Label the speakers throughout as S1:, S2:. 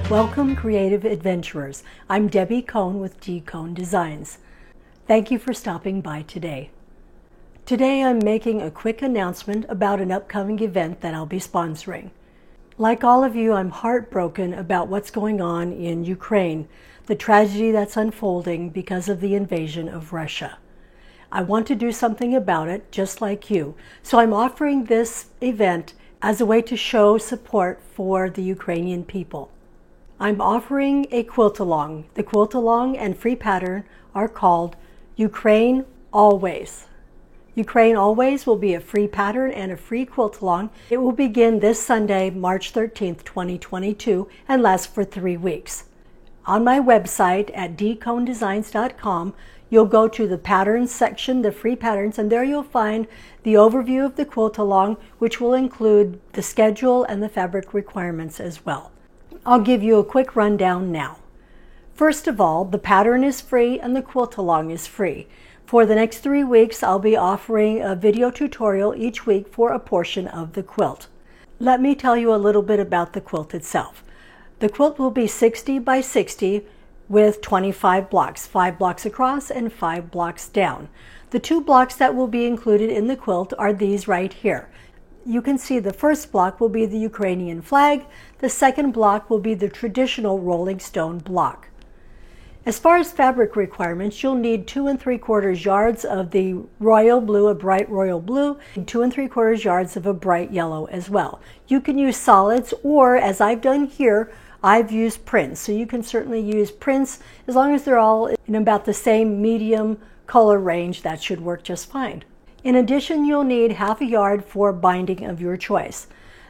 S1: Welcome, creative adventurers. I'm Debbie Cohn with D. Cohn Designs. Thank you for stopping by today. Today I'm making a quick announcement about an upcoming event that I'll be sponsoring. Like all of you, I'm heartbroken about what's going on in Ukraine, the tragedy that's unfolding because of the invasion of Russia. I want to do something about it, just like you. So I'm offering this event as a way to show support for the Ukrainian people. I'm offering a quilt-along. The quilt-along and free pattern are called Ukraine Always. Ukraine Always will be a free pattern and a free quilt-along. It will begin this Sunday, March 13th, 2022, and last for 3 weeks. On my website at dcohndesigns.com, you'll go to the patterns section, the free patterns, and there you'll find the overview of the quilt-along, which will include the schedule and the fabric requirements as well. I'll give you a quick rundown now. First of all, the pattern is free and the quilt-along is free. For the next 3 weeks, I'll be offering a video tutorial each week for a portion of the quilt. Let me tell you a little bit about the quilt itself. The quilt will be 60 by 60 with 25 blocks, 5 blocks across and 5 blocks down. The 2 blocks that will be included in the quilt are these right here. You can see the first block will be the Ukrainian flag. The second block will be the traditional rolling stone block. As far as fabric requirements, you'll need 2 3/4 yards of the royal blue, a bright royal blue, and 2 3/4 yards of a bright yellow as well. You can use solids, or as I've done here, I've used prints. So you can certainly use prints as long as they're all in about the same medium color range. That should work just fine. In addition, you'll need 1/2 yard for binding of your choice.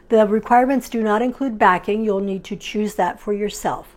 S1: The requirements do not include backing. You'll need to choose that for yourself.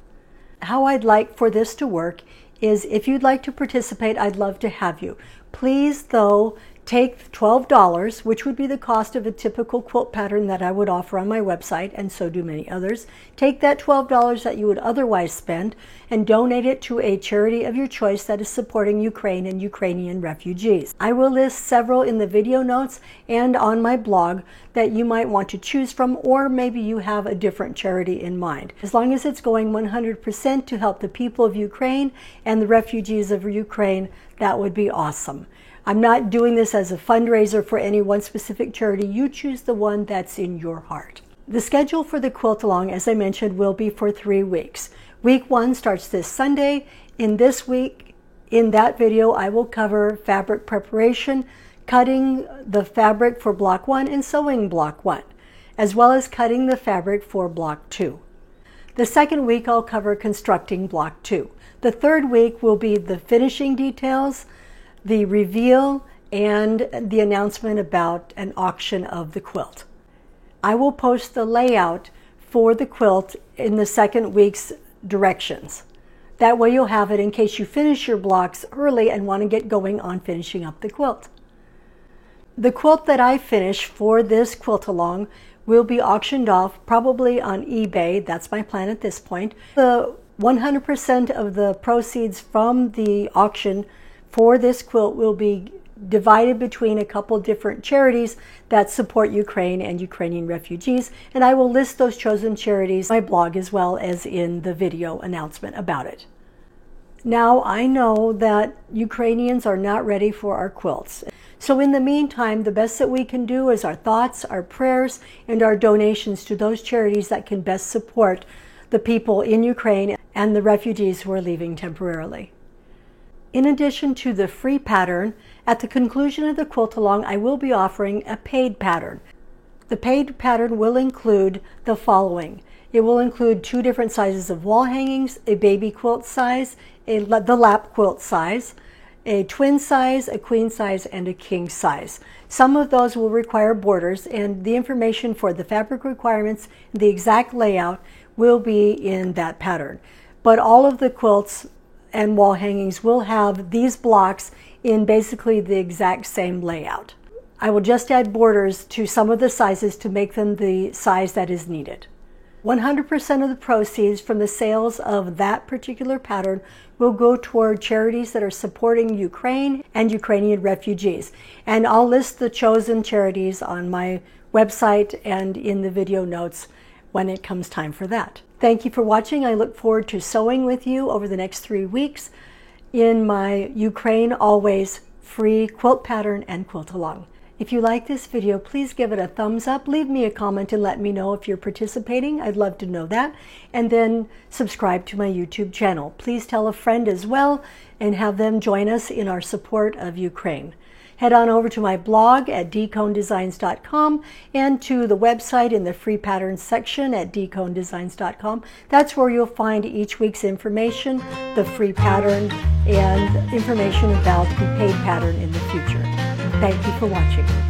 S1: How I'd like for this to work is, if you'd like to participate, I'd love to have you. Please, though, take $12, which would be the cost of a typical quilt pattern that I would offer on my website, and so do many others. Take that $12 that you would otherwise spend and donate it to a charity of your choice that is supporting Ukraine and Ukrainian refugees. I will list several in the video notes and on my blog that you might want to choose from, or maybe you have a different charity in mind. As long as it's going 100% to help the people of Ukraine and the refugees of Ukraine, that would be awesome. I'm not doing this as a fundraiser for any one specific charity. You choose the one that's in your heart. The schedule for the quilt-along, as I mentioned, will be for 3 weeks. Week 1 starts this Sunday. In this week, in that video, I will cover fabric preparation, cutting the fabric for block 1 and sewing block 1, as well as cutting the fabric for block 2. The second week, I'll cover constructing block 2. The third week will be the finishing details, the reveal, and the announcement about an auction of the quilt. I will post the layout for the quilt in the second week's directions. That way you'll have it in case you finish your blocks early and want to get going on finishing up the quilt. The quilt that I finish for this quilt-along will be auctioned off probably on eBay. That's my plan at this point. The 100% of the proceeds from the auction for this quilt will be divided between a couple different charities that support Ukraine and Ukrainian refugees, and I will list those chosen charities on my blog as well as in the video announcement about it. Now, I know that Ukrainians are not ready for our quilts. So in the meantime, the best that we can do is our thoughts, our prayers, and our donations to those charities that can best support the people in Ukraine and the refugees who are leaving temporarily. In addition to the free pattern, at the conclusion of the quilt-along, I will be offering a paid pattern. The paid pattern will include the following. It will include 2 different sizes of wall hangings, a baby quilt size, the lap quilt size, a twin size, a queen size, and a king size. Some of those will require borders, and the information for the fabric requirements and the exact layout will be in that pattern. But all of the quilts and wall hangings will have these blocks in basically the exact same layout. I will just add borders to some of the sizes to make them the size that is needed. 100% of the proceeds from the sales of that particular pattern will go toward charities that are supporting Ukraine and Ukrainian refugees. And I'll list the chosen charities on my website and in the video notes when it comes time for that. Thank you for watching. I look forward to sewing with you over the next 3 weeks in my Ukraine Always free quilt pattern and quilt along. If you like this video, please give it a thumbs up. Leave me a comment and let me know if you're participating. I'd love to know that. And then subscribe to my YouTube channel. Please tell a friend as well and have them join us in our support of Ukraine. Head on over to my blog at dconedesigns.com and to the website in the free patterns section at dconedesigns.com. That's where you'll find each week's information, the free pattern, and information about the paid pattern in the future. Thank you for watching.